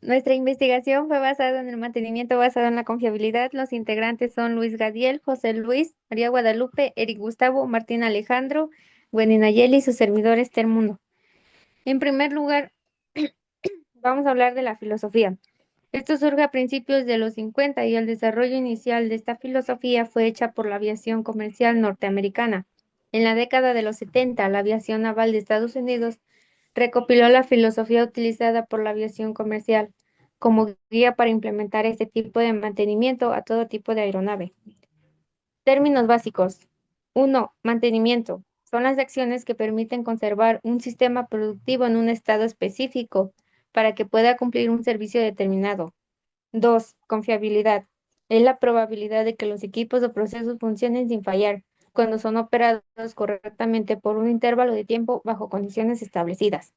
Nuestra investigación fue basada en el mantenimiento basado en la confiabilidad. Los integrantes son Luis Gadiel, José Luis, María Guadalupe, Eric Gustavo, Martín Alejandro, Gwenny Nayeli y su servidor Esther Mundo. En primer lugar, vamos a hablar de la filosofía. Esto surge a principios de los 50 y el desarrollo inicial de esta filosofía fue hecha por la aviación comercial norteamericana. En la década de los 70, la aviación naval de Estados Unidos recopiló la filosofía utilizada por la aviación comercial como guía para implementar este tipo de mantenimiento a todo tipo de aeronave. Términos básicos. 1. Mantenimiento. Son las acciones que permiten conservar un sistema productivo en un estado específico para que pueda cumplir un servicio determinado. 2. Confiabilidad. Es la probabilidad de que los equipos o procesos funcionen sin fallar cuando son operados correctamente por un intervalo de tiempo bajo condiciones establecidas.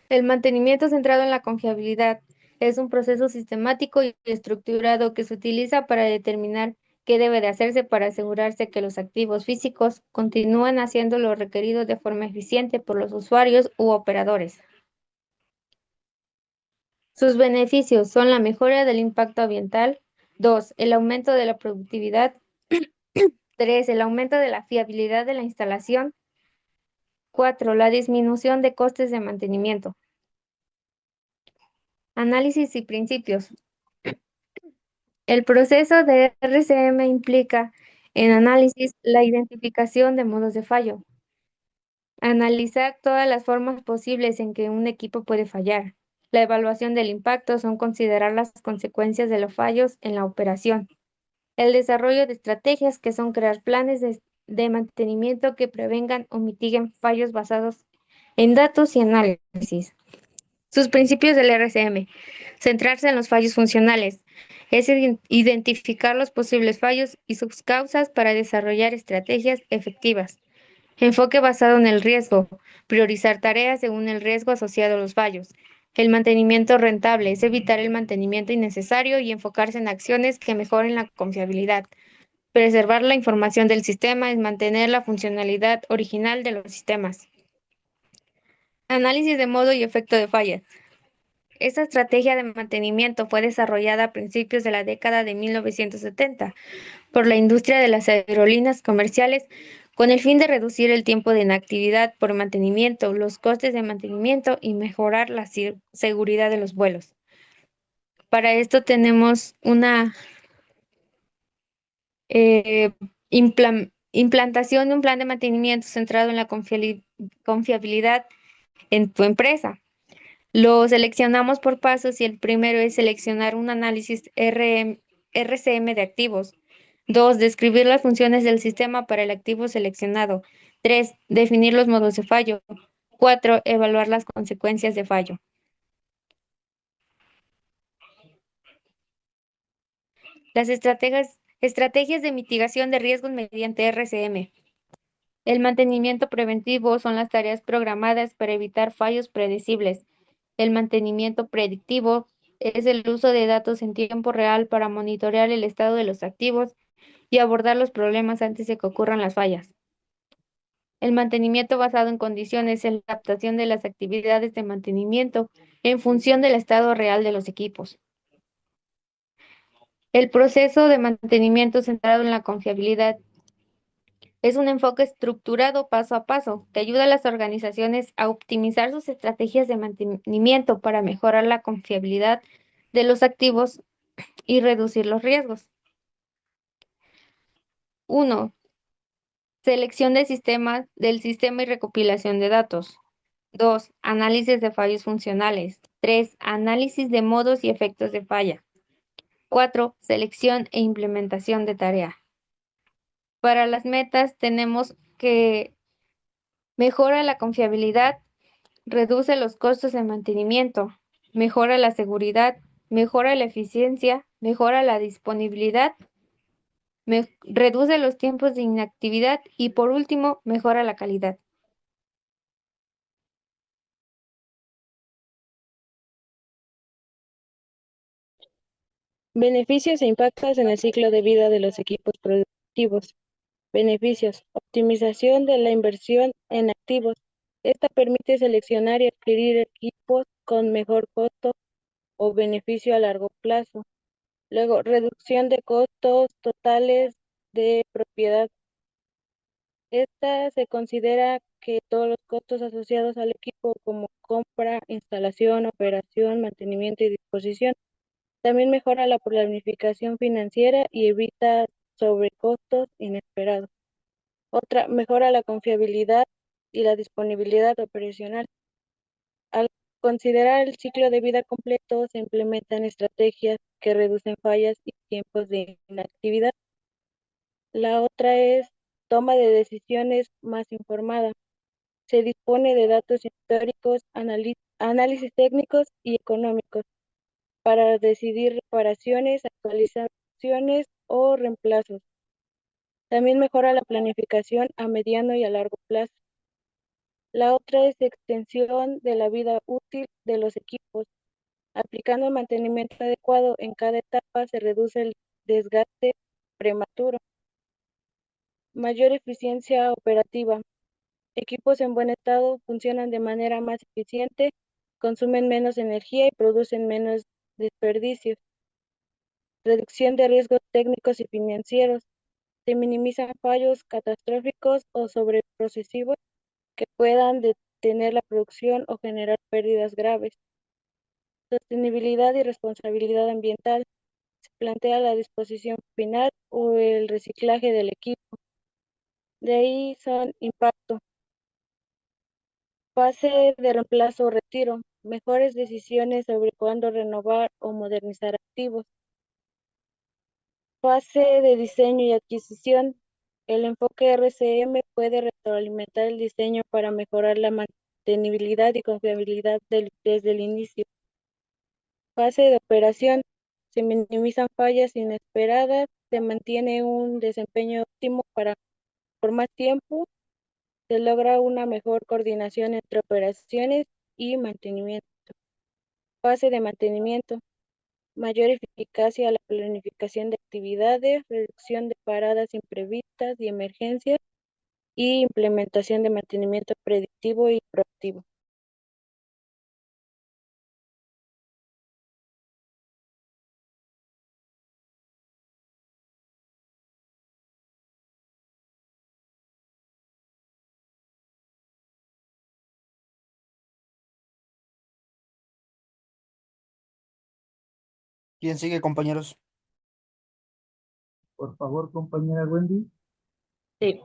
El mantenimiento centrado en la confiabilidad es un proceso sistemático y estructurado que se utiliza para determinar qué debe de hacerse para asegurarse que los activos físicos continúan haciendo lo requerido de forma eficiente por los usuarios u operadores. Sus beneficios son la mejora del impacto ambiental. 2. El aumento de la productividad. 3. El aumento de la fiabilidad de la instalación. 4. La disminución de costes de mantenimiento. Análisis y principios. El proceso de RCM implica, en análisis, la identificación de modos de fallo, analizar todas las formas posibles en que un equipo puede fallar. La evaluación del impacto son considerar las consecuencias de los fallos en la operación. El desarrollo de estrategias que son crear planes de mantenimiento que prevengan o mitiguen fallos basados en datos y análisis. Sus principios del RCM. Centrarse en los fallos funcionales. Es identificar los posibles fallos y sus causas para desarrollar estrategias efectivas. Enfoque basado en el riesgo. Priorizar tareas según el riesgo asociado a los fallos. El mantenimiento rentable es evitar el mantenimiento innecesario y enfocarse en acciones que mejoren la confiabilidad. Preservar la información del sistema es mantener la funcionalidad original de los sistemas. Análisis de modo y efecto de fallas. Esta estrategia de mantenimiento fue desarrollada a principios de la década de 1970 por la industria de las aerolíneas comerciales con el fin de reducir el tiempo de inactividad por mantenimiento, los costes de mantenimiento y mejorar la seguridad de los vuelos. Para esto tenemos una eh, implantación de un plan de mantenimiento centrado en la confiabilidad en tu empresa. Lo seleccionamos por pasos y el primero es seleccionar un análisis RCM de activos. 2. Describir las funciones del sistema para el activo seleccionado. 3. Definir los modos de fallo. 4. Evaluar las consecuencias de fallo. Las estrategias de mitigación de riesgos mediante RCM. El mantenimiento preventivo son las tareas programadas para evitar fallos predecibles. El mantenimiento predictivo es el uso de datos en tiempo real para monitorear el estado de los activos y abordar los problemas antes de que ocurran las fallas. El mantenimiento basado en condiciones es la adaptación de las actividades de mantenimiento en función del estado real de los equipos. El proceso de mantenimiento centrado en la confiabilidad es un enfoque estructurado paso a paso que ayuda a las organizaciones a optimizar sus estrategias de mantenimiento para mejorar la confiabilidad de los activos y reducir los riesgos. 1. Selección de sistemas del sistema y recopilación de datos. 2. Análisis de fallos funcionales. 3. Análisis de modos y efectos de falla. 4. Selección e implementación de tarea. Para las metas tenemos que mejora la confiabilidad, reduce los costos de mantenimiento, mejora la seguridad, mejora la eficiencia, mejora la disponibilidad, reduce los tiempos de inactividad y por último, mejora la calidad. Beneficios e impactos en el ciclo de vida de los equipos productivos. Beneficios. Optimización de la inversión en activos. Esta permite seleccionar y adquirir equipos con mejor costo o beneficio a largo plazo. Luego, reducción de costos totales de propiedad. Esta se considera que todos los costos asociados al equipo como compra, instalación, operación, mantenimiento y disposición. También mejora la planificación financiera y evita sobrecostos inesperados. Otra, mejora la confiabilidad y la disponibilidad operacional. Al considerar el ciclo de vida completo, se implementan estrategias que reducen fallas y tiempos de inactividad. La otra es toma de decisiones más informada. Se dispone de datos históricos, análisis técnicos y económicos para decidir reparaciones, actualizaciones o reemplazos. También mejora la planificación a mediano y a largo plazo. La otra es extensión de la vida útil de los equipos. Aplicando el mantenimiento adecuado en cada etapa se reduce el desgaste prematuro. Mayor eficiencia operativa. Equipos en buen estado funcionan de manera más eficiente, consumen menos energía y producen menos desperdicios. Reducción de riesgos técnicos y financieros. Se minimizan fallos catastróficos o sobreprocesivos que puedan detener la producción o generar pérdidas graves. Sostenibilidad y responsabilidad ambiental. Se plantea la disposición final o el reciclaje del equipo. De ahí son impacto. Fase de reemplazo o retiro. Mejores decisiones sobre cuándo renovar o modernizar activos. Fase de diseño y adquisición. El enfoque RCM puede retroalimentar el diseño para mejorar la mantenibilidad y confiabilidad desde el inicio. Fase de operación. Se minimizan fallas inesperadas, se mantiene un desempeño óptimo por más tiempo, se logra una mejor coordinación entre operaciones y mantenimiento. Fase de mantenimiento. Mayor eficacia a la planificación de actividades, reducción de paradas imprevistas y emergencias y implementación de mantenimiento predictivo y proactivo. ¿Quién sigue, compañeros? Por favor, compañera Wendy. Sí.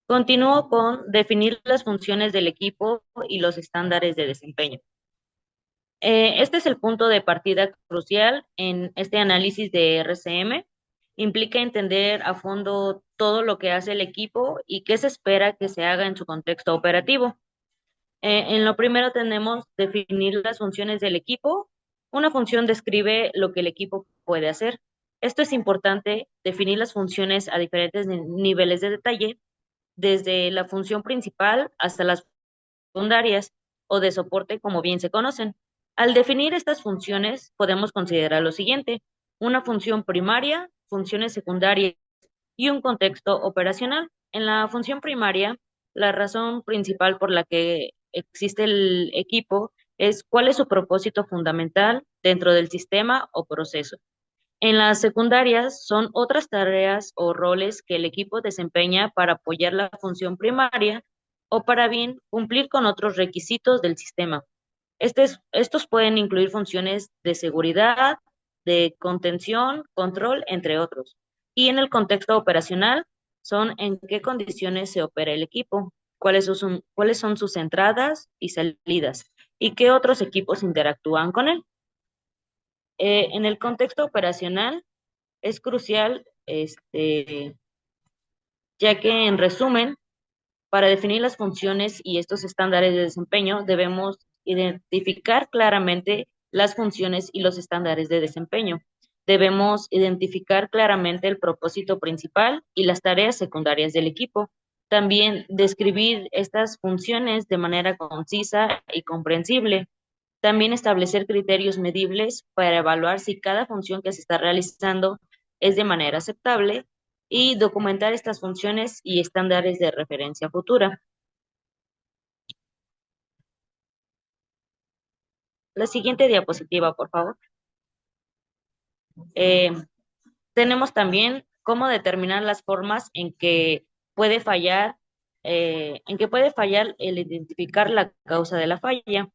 Continúo con definir las funciones del equipo y los estándares de desempeño. Este es el punto de partida crucial en este análisis de RCM. Implica entender a fondo todo lo que hace el equipo y qué se espera que se haga en su contexto operativo. En lo primero tenemos definir las funciones del equipo. Una función describe lo que el equipo puede hacer. Esto es importante, definir las funciones a diferentes niveles de detalle, desde la función principal hasta las secundarias o de soporte, como bien se conocen. Al definir estas funciones, podemos considerar lo siguiente: una función primaria, funciones secundarias y un contexto operacional. En la función primaria, la razón principal por la que existe el equipo es cuál es su propósito fundamental dentro del sistema o proceso. En las secundarias son otras tareas o roles que el equipo desempeña para apoyar la función primaria o para bien cumplir con otros requisitos del sistema. Estos pueden incluir funciones de seguridad, de contención, control, entre otros. Y en el contexto operacional son en qué condiciones se opera el equipo, cuáles son sus entradas y salidas y qué otros equipos interactúan con él. En el contexto operacional es crucial, ya que en resumen, para definir las funciones y estos estándares de desempeño, debemos identificar claramente las funciones y los estándares de desempeño. Debemos identificar claramente el propósito principal y las tareas secundarias del equipo. También describir estas funciones de manera concisa y comprensible. También establecer criterios medibles para evaluar si cada función que se está realizando es de manera aceptable y documentar estas funciones y estándares de referencia futura. La siguiente diapositiva, por favor. Eh, Tenemos también cómo determinar las formas puede fallar, en que puede fallar el identificar la causa de la falla.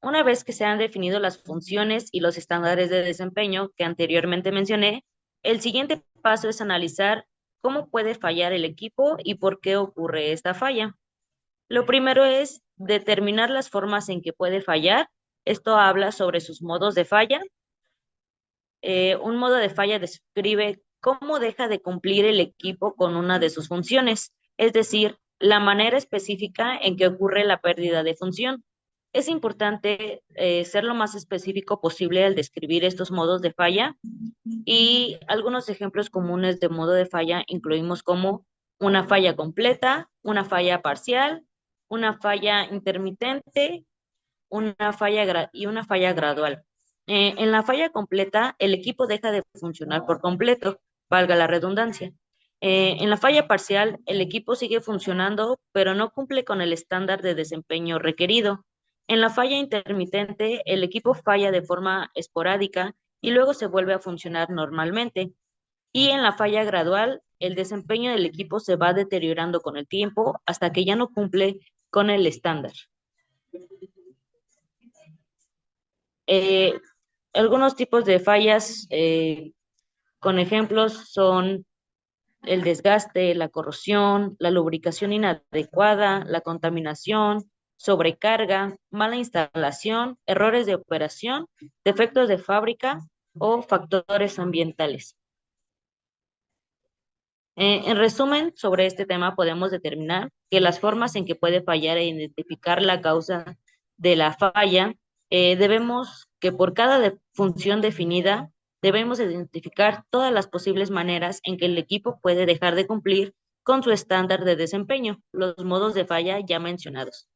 Una vez que se han definido las funciones y los estándares de desempeño que anteriormente mencioné, el siguiente paso es analizar cómo puede fallar el equipo y por qué ocurre esta falla. Lo primero es determinar las formas en que puede fallar. Esto habla sobre sus modos de falla. Un modo de falla describe cómo deja de cumplir el equipo con una de sus funciones, es decir, la manera específica en que ocurre la pérdida de función. Es importante ser lo más específico posible al describir estos modos de falla y algunos ejemplos comunes de modo de falla incluimos como una falla completa, una falla parcial, una falla intermitente, y una falla gradual. En la falla completa, el equipo deja de funcionar por completo, valga la redundancia. En la falla parcial, el equipo sigue funcionando, pero no cumple con el estándar de desempeño requerido. En la falla intermitente, el equipo falla de forma esporádica y luego se vuelve a funcionar normalmente. Y en la falla gradual, el desempeño del equipo se va deteriorando con el tiempo hasta que ya no cumple con el estándar. Eh, Algunos tipos de fallas con ejemplos son el desgaste, la corrosión, la lubricación inadecuada, la contaminación, sobrecarga, mala instalación, errores de operación, defectos de fábrica o factores ambientales. En resumen, sobre este tema podemos determinar que las formas en que puede fallar e identificar la causa de la falla, debemos que por cada función definida, debemos identificar todas las posibles maneras en que el equipo puede dejar de cumplir con su estándar de desempeño, los modos de falla ya mencionados.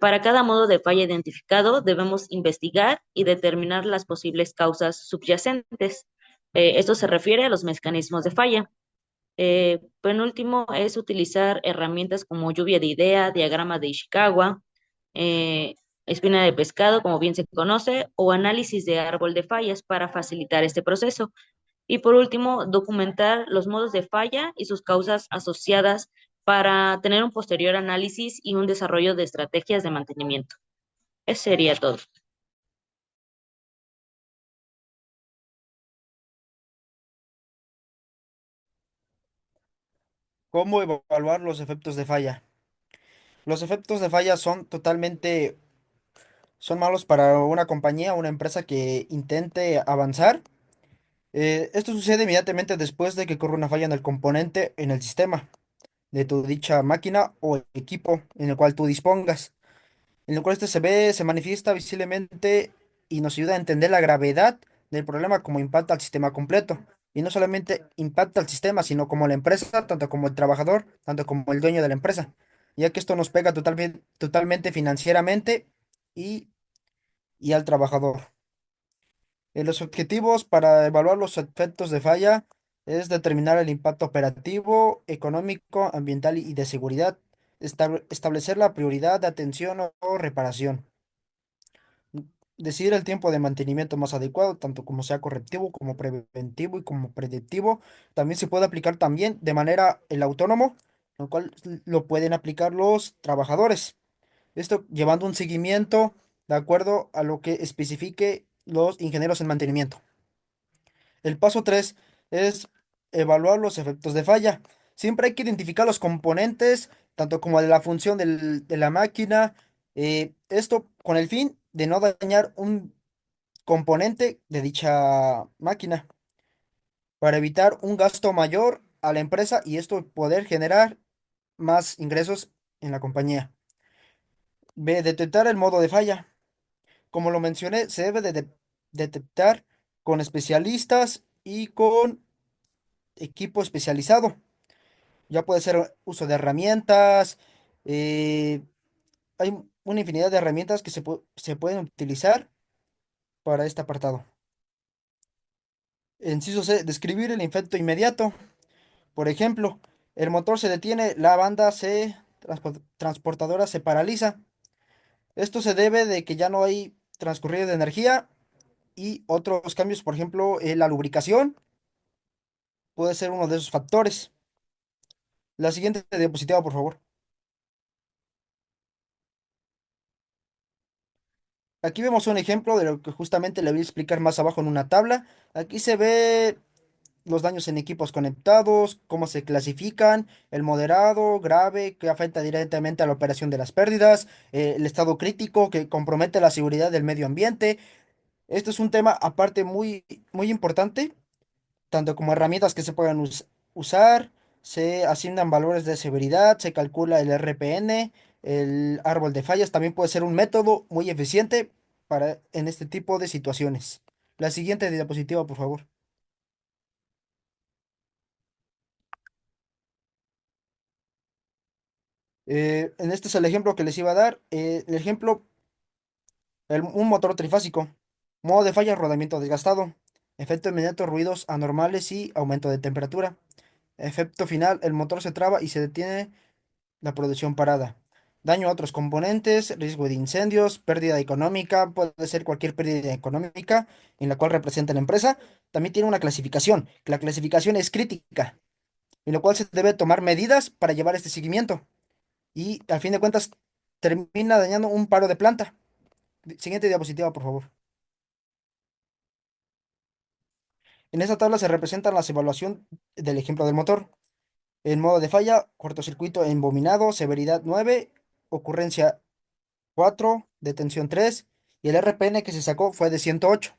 Para cada modo de falla identificado, debemos investigar y determinar las posibles causas subyacentes. Esto se refiere a los mecanismos de falla. Penúltimo es utilizar herramientas como lluvia de idea, diagrama de Ishikawa, eh, espina de pescado, como bien se conoce, o análisis de árbol de fallas para facilitar este proceso. Y por último, documentar los modos de falla y sus causas asociadas para tener un posterior análisis y un desarrollo de estrategias de mantenimiento. Eso sería todo. ¿Cómo evaluar los efectos de falla? Los efectos de falla son malos para una compañía, una empresa que intente avanzar. Esto sucede inmediatamente después de que ocurra una falla en el componente en el sistema de tu dicha máquina o equipo en el cual tú dispongas, en el cual este se manifiesta visiblemente y nos ayuda a entender la gravedad del problema como impacta al sistema completo. Y no solamente impacta al sistema, sino como la empresa, tanto como el trabajador, tanto como el dueño de la empresa, ya que esto nos pega totalmente financieramente y, y al trabajador. Los objetivos para evaluar los efectos de falla es determinar el impacto operativo, económico, ambiental y de seguridad, establecer la prioridad de atención o reparación. Decidir el tiempo de mantenimiento más adecuado, tanto como sea correctivo, como preventivo y como predictivo. También se puede aplicar también de manera el autónomo, lo cual lo pueden aplicar los trabajadores. Esto llevando un seguimiento de acuerdo a lo que especifique los ingenieros en mantenimiento. El paso 3 es evaluar los efectos de falla. Siempre hay que identificar los componentes, tanto como de la función de la máquina. Esto con el fin de no dañar un componente de dicha máquina, para evitar un gasto mayor a la empresa y esto poder generar más ingresos en la compañía. B. Detectar el modo de falla. Como lo mencioné, se debe detectar con especialistas y con equipo especializado. Ya puede ser uso de herramientas. eh, Hay una infinidad de herramientas que se pueden utilizar para este apartado. Inciso C, describir el efecto inmediato. Por ejemplo, el motor se detiene, la banda transportadora se paraliza. Esto se debe de que ya no hay transcurrido de energía y otros cambios, por ejemplo, la lubricación puede ser uno de esos factores. La siguiente diapositiva, por favor. Aquí vemos un ejemplo de lo que justamente le voy a explicar más abajo en una tabla. Aquí se ve los daños en equipos conectados, cómo se clasifican, el moderado, grave, que afecta directamente a la operación de las pérdidas, el estado crítico, que compromete la seguridad del medio ambiente. Esto es un tema aparte muy importante, tanto como herramientas que se pueden usar, se asignan valores de severidad, se calcula el RPN, el árbol de fallas, también puede ser un método muy eficiente para en este tipo de situaciones. La siguiente diapositiva, por favor. En este es el ejemplo que les iba a dar. El ejemplo, un motor trifásico. Modo de falla, rodamiento desgastado. Efecto inmediato, ruidos anormales y aumento de temperatura. Efecto final, el motor se traba y se detiene la producción parada. Daño a otros componentes, riesgo de incendios, pérdida económica, puede ser cualquier pérdida económica en la cual representa la empresa. También tiene una clasificación, que la clasificación es crítica, en la cual se debe tomar medidas para llevar este seguimiento. Y al fin de cuentas termina dañando un paro de planta. Siguiente diapositiva, por favor. En esta tabla se representan las evaluación del ejemplo del motor. En modo de falla, cortocircuito embobinado, severidad 9, ocurrencia 4, detención 3 y el RPN que se sacó fue de 108,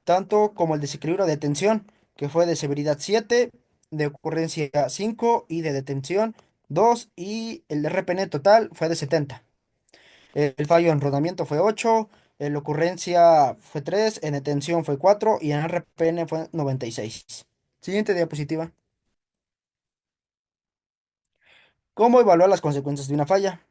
tanto como el desequilibrio de tensión, que fue de severidad 7, de ocurrencia 5 y de detención 2 y el RPN total fue de 70. El fallo en rodamiento fue 8, en ocurrencia fue 3, en detención fue 4 y en RPN fue 96. Siguiente diapositiva. ¿Cómo evaluar las consecuencias de una falla?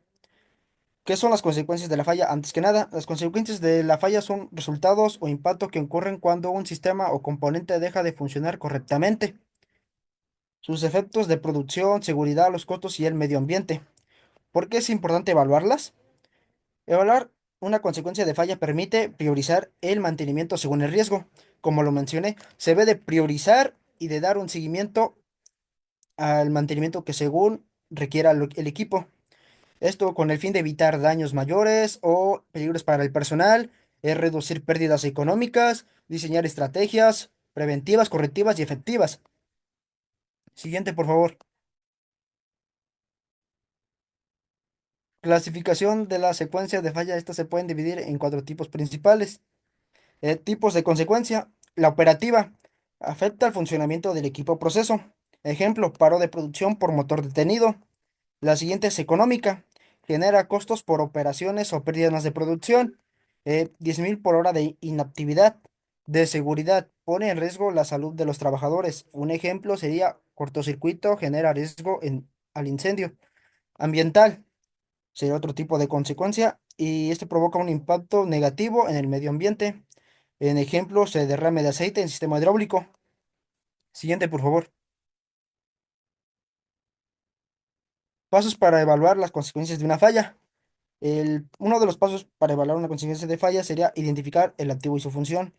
¿Qué son las consecuencias de la falla? Antes que nada, las consecuencias de la falla son resultados o impactos que ocurren cuando un sistema o componente deja de funcionar correctamente. Sus efectos de producción, seguridad, los costos y el medio ambiente. ¿Por qué es importante evaluarlas? Evaluar una consecuencia de falla permite priorizar el mantenimiento según el riesgo. Como lo mencioné, se debe de priorizar y de dar un seguimiento al mantenimiento que según requiera el equipo. Esto con el fin de evitar daños mayores o peligros para el personal, es reducir pérdidas económicas, diseñar estrategias preventivas, correctivas y efectivas. Siguiente, por favor. Clasificación de la secuencia de falla. Estas se pueden dividir en cuatro tipos principales. Tipos de consecuencia. La operativa afecta al funcionamiento del equipo proceso. Ejemplo, paro de producción por motor detenido. La siguiente es económica. Genera costos por operaciones o pérdidas de producción. 10.000 por hora de inactividad. De seguridad. Pone en riesgo la salud de los trabajadores. Un ejemplo sería cortocircuito genera riesgo al incendio. Ambiental sería otro tipo de consecuencia. Y este provoca un impacto negativo en el medio ambiente. En ejemplo, se derrame de aceite en sistema hidráulico. Siguiente, por favor. Pasos para evaluar las consecuencias de una falla. Uno de los pasos para evaluar una consecuencia de falla sería identificar el activo y su función.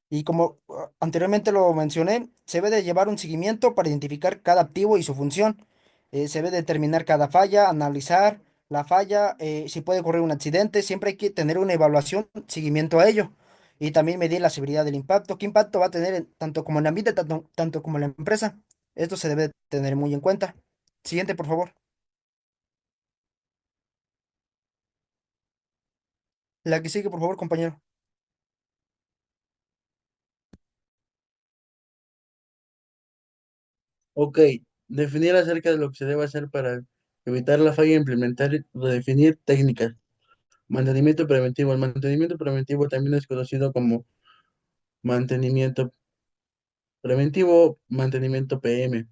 Y como anteriormente lo mencioné, se debe de llevar un seguimiento para identificar cada activo y su función. Se debe determinar cada falla, analizar la falla, si puede ocurrir un accidente. Siempre hay que tener una evaluación, seguimiento a ello. Y también medir la severidad del impacto. ¿Qué impacto va a tener tanto como en el ambiente, tanto como en la empresa? Esto se debe tener muy en cuenta. Siguiente, por favor. La que sigue, por favor, compañero. Ok, definir acerca de lo que se debe hacer para evitar la falla, implementar y redefinir técnicas. Mantenimiento preventivo. El mantenimiento preventivo también es conocido como mantenimiento preventivo, mantenimiento PM.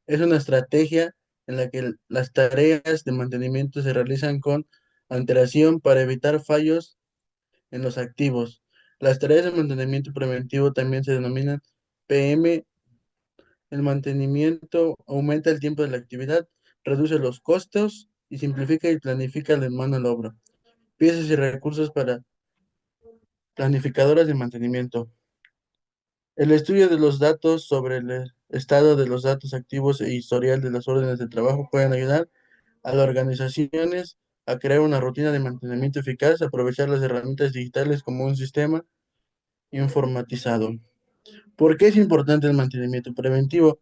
Es una estrategia en la que las tareas de mantenimiento se realizan con antelación para evitar fallos en los activos. Las tareas de mantenimiento preventivo también se denominan PM. El mantenimiento aumenta el tiempo de la actividad, reduce los costos y simplifica y planifica la mano de obra. piezas y recursos para planificadoras de mantenimiento. El estudio de los datos sobre el estado de los datos activos e historial de las órdenes de trabajo pueden ayudar a las organizaciones a crear una rutina de mantenimiento eficaz, aprovechar las herramientas digitales como un sistema informatizado. ¿Por qué es importante el mantenimiento preventivo?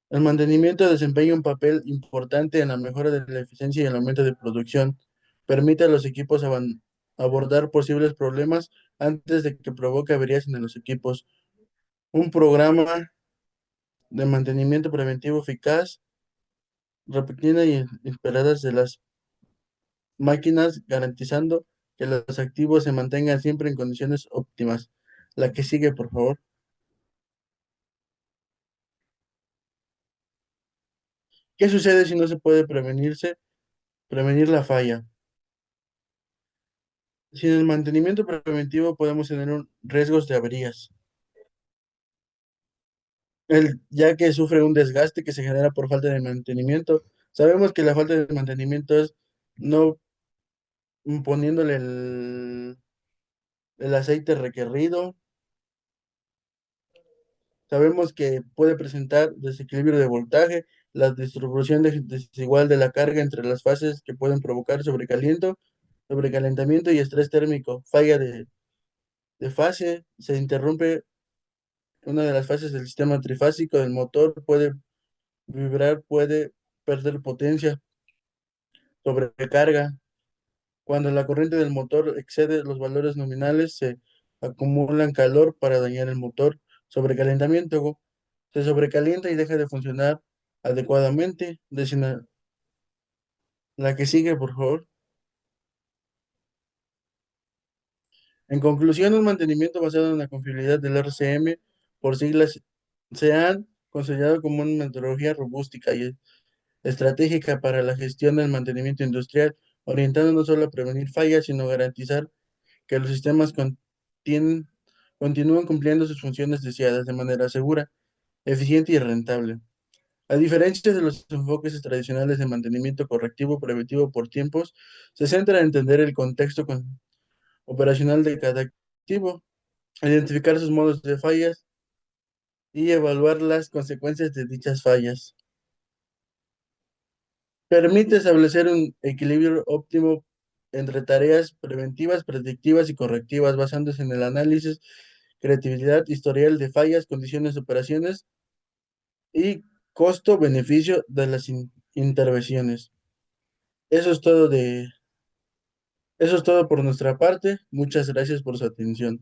El mantenimiento desempeña un papel importante en la mejora de la eficiencia y el aumento de producción. Permite a los equipos abordar posibles problemas antes de que provoque averías en los equipos. Un programa de mantenimiento preventivo eficaz, repentina y esperadas de las máquinas, garantizando que los activos se mantengan siempre en condiciones óptimas. La que sigue, por favor. ¿Qué sucede si no se puede prevenir la falla? Sin el mantenimiento preventivo podemos tener riesgos de averías, ya que sufre un desgaste que se genera por falta de mantenimiento. Sabemos que la falta de mantenimiento es no poniéndole el aceite requerido. Sabemos que puede presentar desequilibrio de voltaje, la distribución desigual de la carga entre las fases que pueden provocar sobrecalentamiento y estrés térmico. Falla de fase, se interrumpe una de las fases del sistema trifásico del motor, puede vibrar, puede perder potencia, sobrecarga. Cuando la corriente del motor excede los valores nominales, se acumulan calor para dañar el motor. Sobrecalentamiento, se sobrecalienta y deja de funcionar adecuadamente. La que sigue, por favor. En conclusión, un mantenimiento basado en la confiabilidad del RCM, por siglas, se han considerado como una metodología robústica y estratégica para la gestión del mantenimiento industrial, orientado no solo a prevenir fallas, sino a garantizar que los sistemas continúan cumpliendo sus funciones deseadas de manera segura, eficiente y rentable. A diferencia de los enfoques tradicionales de mantenimiento correctivo preventivo por tiempos, se centra en entender el contexto operacional de cada activo, identificar sus modos de fallas y evaluar las consecuencias de dichas fallas. Permite establecer un equilibrio óptimo entre tareas preventivas, predictivas y correctivas, basándose en el análisis, creatividad, historial de fallas, condiciones de operaciones y costo-beneficio de las intervenciones. Eso es todo eso es todo por nuestra parte. Muchas gracias por su atención.